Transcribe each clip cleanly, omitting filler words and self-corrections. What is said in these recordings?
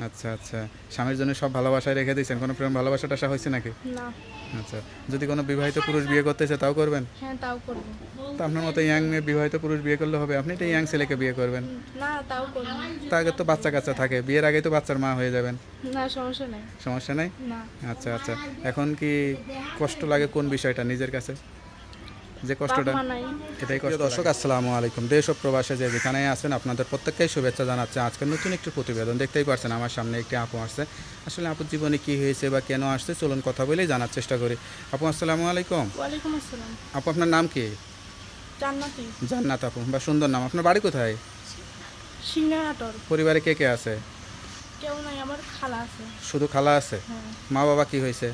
আচ্ছা আচ্ছা, স্বামীর জন্য সব ভালোবাসায় রেখে দিয়েছেন, কোনো প্রেম ভালোবাসা টাসা হয়েছে নাকি? না। আচ্ছা, যদি কোনো বিবাহিত পুরুষ বিয়ে করতে চায় তাও করবেন? হ্যাঁ, তাও করব। তো আপনার মতো ইয়াং মেয়ে বিবাহিত পুরুষ বিয়ে করলে হবে? আপনি তো ইয়াং ছেলেকে বিয়ে করবেন। না, তাও করব। তার আগে তো বাচ্চা কাচ্চা থাকে, বিয়ের আগেই তো বাচ্চার মা হয়ে যাবেন। না, সমস্যা নাই। সমস্যা নেই? না। আচ্ছা আচ্ছা, এখন কি কষ্ট লাগে কোন বিষয়টা নিজের কাছে, যে বাপ কষ্টটা? মা নাই। এটাই কষ্ট। দর্শক আসসালামু আলাইকুম, দেশ ও প্রবাসে যে যেখানে আছেন আপনাদের প্রত্যেককেই শুভেচ্ছা জানাচ্ছে। আজকের নতুন একটি প্রতিবেদন দেখতেই পারছেন, আমার সামনে একটি আপু আসছে। আসলে আপুর জীবনে কি হয়েছে বা কেন আসছে, চলুন কথা বলেই জানার চেষ্টা করি। আপু আসসালামু আলাইকুম। ওয়ালাইকুম আসসালাম। আপু আপনার নাম কি? জান্নাতি। জান্নাত আপু, বা সুন্দর নাম। আপনার বাড়ি কোথায়? সিংহাটর। পরিবারে কে কে আছে? কেউ নাই, আমার খালা আছে। শুধু খালা আছে? হ্যাঁ, মা বাবা কি হয়েছে?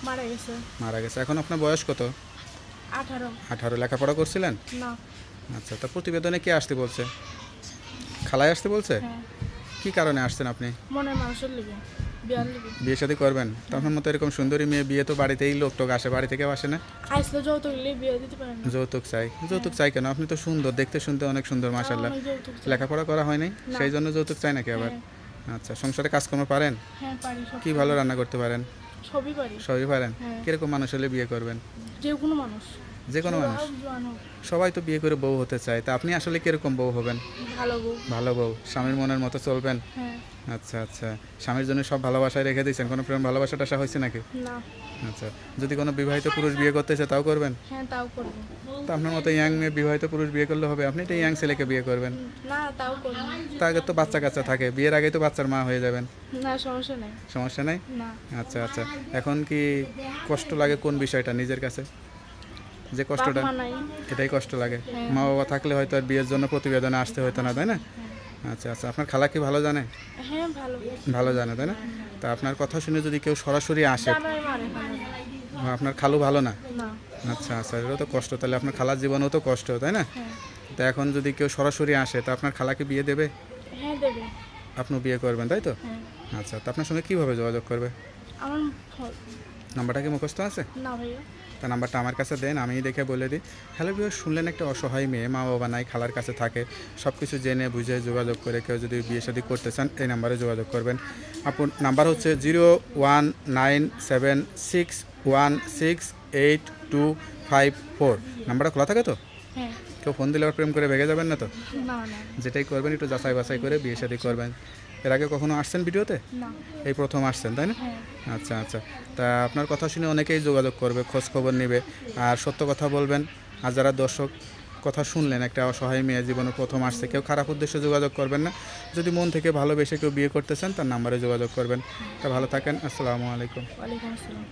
মারা গেছে। মারা গেছে। এখন আপনার বয়স কত? 18। 18। লেখাপড়া করছিলেন? না। আচ্ছা, তা প্রতিবেদনে কে আসতে বলছে? খালায় আসতে বলছে? হ্যাঁ, কি কারণে আসছেন আপনি? মনের মানুষের লিগে, বিয়ার লিগে। বিয়ে শাদী করবেন? তো আপনার মতো এরকম সুন্দরী মেয়ে বিয়ে তো বাড়িতেই লোক টোক আসে, বাড়ি থেকেও আসে না? আইসলে যৌতুক লিগে বিয়ে দিতে পারে না। যৌতুক চাই? যৌতুক চাই কেন? আপনি তো সুন্দর, দেখতে শুনতে অনেক সুন্দর, মাশাল্লাহ। অনেক যৌতুক চাই। লেখাপড়া করা হয়নি, না। সেই জন্য যৌতুক চাই নাকি আবার? হ্যাঁ, আচ্ছা, সংসারে কাজকর্ম পারেন? হ্যাঁ, পারি সব। কি ভালো রান্না করতে পারেন? সবই পারি। সবই পারেন? হ্যাঁ। কিরকম মানুষ হলে বিয়ে করবেন? যে কোনো মানুষ। যে কোনো বুড়া মানুষ? হোক, জোয়ান হোক, সবাই তো বিয়ে করে বউ হতে চায়, তা আপনি আসলে কিরকম বউ হবেন? ভালো বউ। ভালো বউ, স্বামীর মনের মতো চলবেন? হ্যাঁ। আচ্ছা আচ্ছা, স্বামীর জন্য সব ভালোবাসায় রেখে দিয়েছেন, কোনো প্রেম ভালোবাসা টাসা হয়েছে নাকি? না। আচ্ছা, যদি কোনো বিবাহিত পুরুষ বিয়ে করতে চায় তাও করবেন? হ্যাঁ, তাও করব। তো আপনার মতো ইয়াং মেয়ে বিবাহিত পুরুষ বিয়ে করলে হবে? আপনি তো ইয়াং ছেলেকে বিয়ে করবেন। না, তাও করব। তার আগে তো বাচ্চা কাচ্চা থাকে, বিয়ের আগেই তো বাচ্চার মা হয়ে যাবেন। না, সমস্যা নাই। সমস্যা নেই? না। আচ্ছা আচ্ছা, এখন কি কষ্ট লাগে কোন বিষয়টা নিজের কাছে, যে বাপ কষ্টটা? মা নাই। এটাই কষ্ট লাগে। হ্যাঁ। মা বাবা থাকলে হয়তো আর বিয়ের জন্য প্রতিবেদনে আসতে হতো না, তাই না? আচ্ছা আচ্ছা, আপনার খালা কি ভালো জানে? হ্যাঁ, ভালো। ভালো জানে, তাই না? তা আপনার কথা শুনে যদি কেউ সরাসরি আসে, জানাই মারে ভালো। আপনার খালু ভালো না? না। আচ্ছা আচ্ছা, এটাও তো কষ্ট, তাহলে আপনার খালার জীবনেও তো কষ্ট, তাই না? হ্যাঁ। তা এখন যদি কেউ সরাসরি আসে, তা আপনার খালাকে বিয়ে দেবে? হ্যাঁ, দেবে। আপনি বিয়ে করবেন, তাই তো? হ্যাঁ। আচ্ছা, তা আপনার সঙ্গে কীভাবে যোগাযোগ করবে? আমার নাম্বারটা কি মুখস্থ আছে? না ভাইয়া। তা নাম্বারটা আমার কাছে দেন, আমি দেখে বলে দিই। হ্যালো ভিউয়ার, শুনলেন একটা অসহায় মেয়ে, মা বাবা নাই, খালার কাছে থাকে, সব কিছু জেনে বুঝে যোগাযোগ করে কেউ যদি বিয়ে শাদী করতে চান এই নাম্বারে যোগাযোগ করবেন। আপনার নাম্বার হচ্ছে 019761688254। নাম্বারটা খোলা থাকে তো? হ্যাঁ। কেউ ফোন দিলে আবার প্রেম করে ভেগে যাবেন না তো? না, না। যেটাই করবেন একটু যাচাই বাছাই করে বিয়ে শাদী করবেন। এর আগে কখনো আসছেন ভিডিওতে? না। এই প্রথম আসছেন, তাই না? হ্যাঁ। আচ্ছা আচ্ছা, তা আপনার কথা শুনে অনেকেই যোগাযোগ করবে, খোঁজ খবর নেবে, আর সত্য কথা বলবেন। আর যারা দর্শক কথা শুনলেন, একটা অসহায় মেয়ে জীবনে প্রথম আসছে, কেউ খারাপ উদ্দেশ্যে যোগাযোগ করবেন না। যদি মন থেকে ভালোবেসে কেউ বিয়ে করতে চান তার নাম্বারে যোগাযোগ করবেন। তা ভালো থাকেন, আসসালামু আলাইকুম। ওয়ালাইকুম আসসালাম।